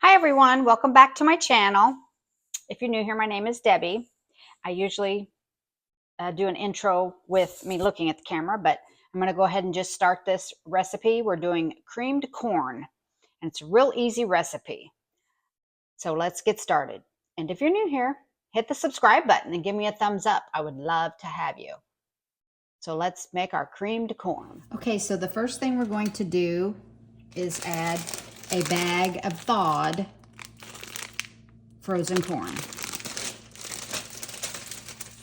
Hi everyone, welcome back to my channel. If you're new here, my name is Debbie. I usually do an intro with me looking at the camera, but I'm going to go ahead and just start this recipe. We're doing creamed corn, and it's a real easy recipe. So let's get started. And if you're new here, hit the subscribe button and give me a thumbs up. I would love to have you. So let's make our creamed corn. Okay, so the first thing we're going to do is add a bag of thawed frozen corn.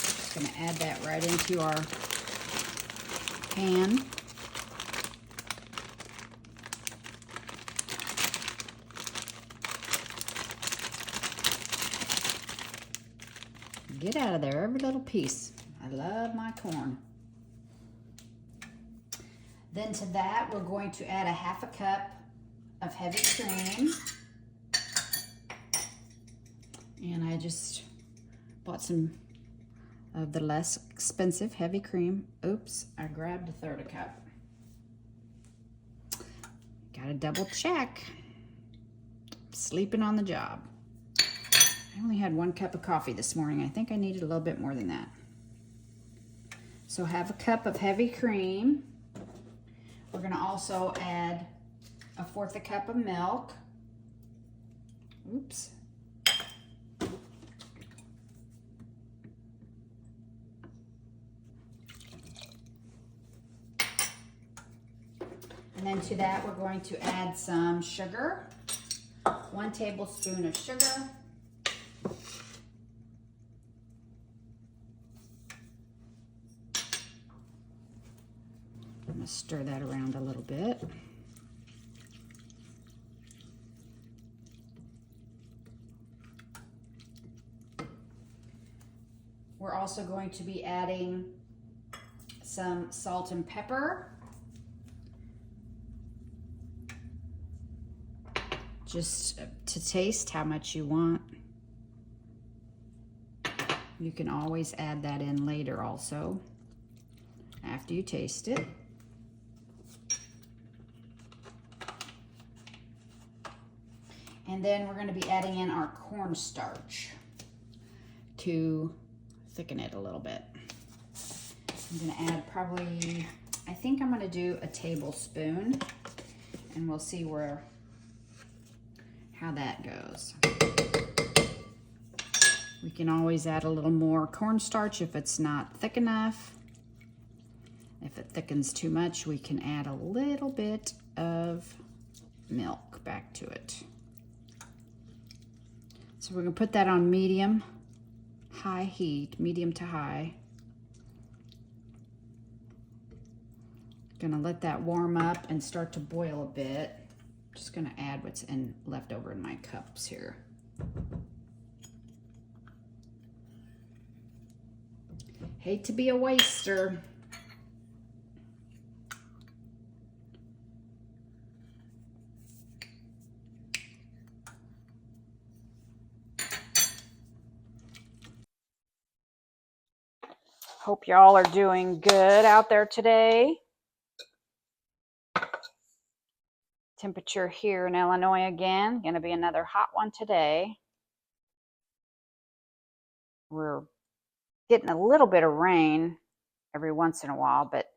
Just going to add that right into our pan. Get out of there, every little piece. I love my corn. Then to that, we're going to add a ½ cup of heavy cream. And I just bought some of the less expensive heavy cream. Oops, I grabbed a 1/3 cup. Gotta double check. Sleeping on the job. I only had 1 cup of coffee this morning. I think I needed a little bit more than that. So ½ cup of heavy cream. We're gonna also add a 1/4 cup of milk. Oops. And then to that, we're going to add some sugar. 1 tablespoon of sugar. I'm going to stir that around a little bit. We're also going to be adding some salt and pepper. Just to taste how much you want. You can always add that in later also, after you taste it. And then we're going to be adding in our cornstarch to thicken it a little bit. I'm going to add probably, I think I'm going to do a tablespoon, and we'll see how that goes. We can always add a little more cornstarch if it's not thick enough. If it thickens too much, we can add a little bit of milk back to it. So we're gonna put that on medium to high. Gonna let that warm up and start to boil a bit. Just gonna add what's left over in my cups here. Hate to be a waster. Hope y'all are doing good out there today. Temperature here in Illinois again, going to be another hot one today. We're getting a little bit of rain every once in a while, but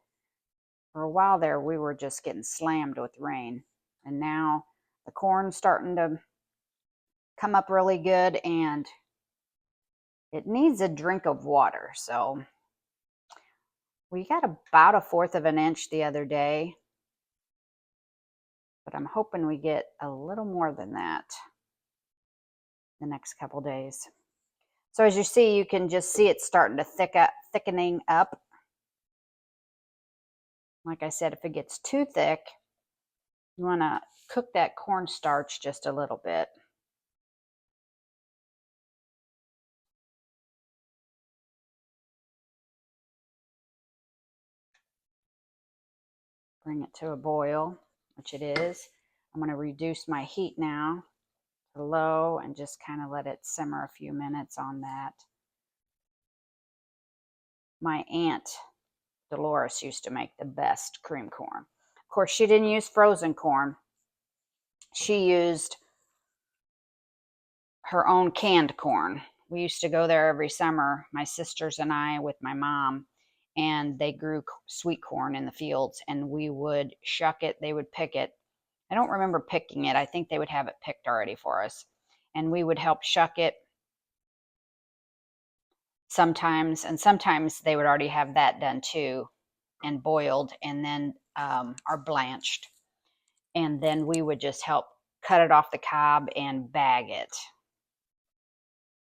for a while there we were just getting slammed with rain. And now the corn's starting to come up really good, and it needs a drink of water. So we got about 1/4 of an inch the other day, but I'm hoping we get a little more than that the next couple days. So as you see, you can just see it starting to thickening up. Like I said, if it gets too thick, you want to cook that cornstarch just a little bit. Bring it to a boil, which it is. I'm going to reduce my heat now to low and just kind of let it simmer a few minutes on that. My aunt Dolores used to make the best cream corn. Of course, she didn't use frozen corn. She used her own canned corn. We used to go there every summer, my sisters and I, with my mom, and they grew sweet corn in the fields, and we would shuck it. They would pick it. I don't remember picking it. I think they would have it picked already for us, and we would help shuck it sometimes, and sometimes they would already have that done too, and boiled, and then are blanched, and then we would just help cut it off the cob and bag it,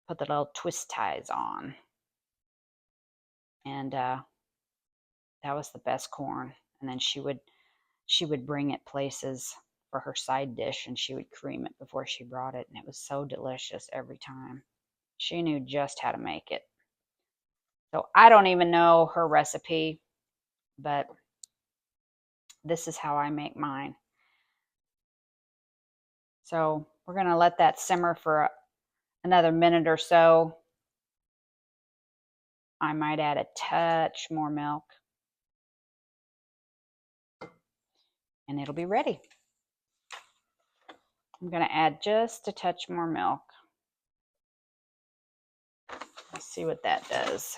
put the little twist ties on, and that was the best corn. And then she would bring it places for her side dish, and she would cream it before she brought it, and it was so delicious every time. She knew just how to make it. So I don't even know her recipe, but this is how I make mine. So we're going to let that simmer for another minute or so. I might add a touch more milk, and it'll be ready. I'm going to add just a touch more milk. Let's see what that does.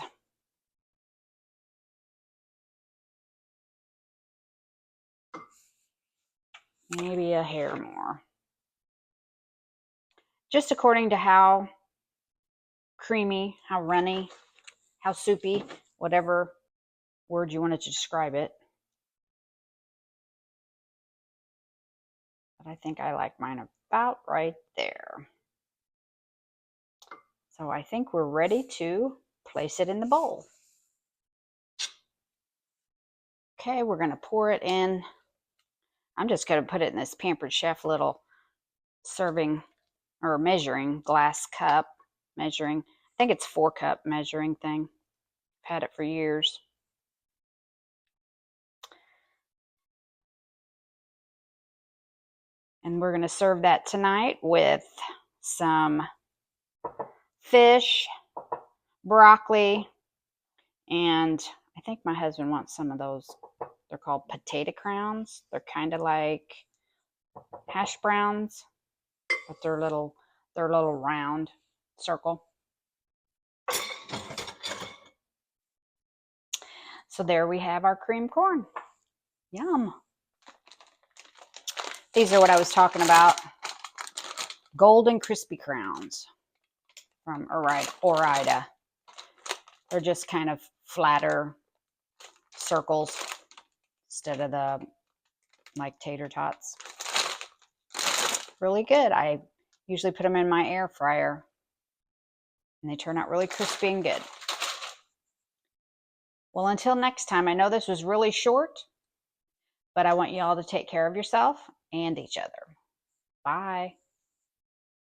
Maybe a hair more. Just according to how creamy, how runny, how soupy, whatever word you wanted to describe it. But I think I like mine about right there. So I think we're ready to place it in the bowl. Okay, we're going to pour it in. I'm just going to put it in this Pampered Chef little serving or measuring glass cup measuring. I think it's 4-cup measuring thing. I've had it for years. And we're going to serve that tonight with some fish, broccoli, and I think my husband wants some of those. They're called potato crowns. They're kind of like hash browns, but they're little round circle. So there we have our cream corn. Yum. These are what I was talking about. Golden crispy crowns from Ore-Ida. They're just kind of flatter circles instead of the like tater tots. Really good. I usually put them in my air fryer, and they turn out really crispy and good. Well, until next time, I know this was really short, but I want you all to take care of yourself and each other. Bye.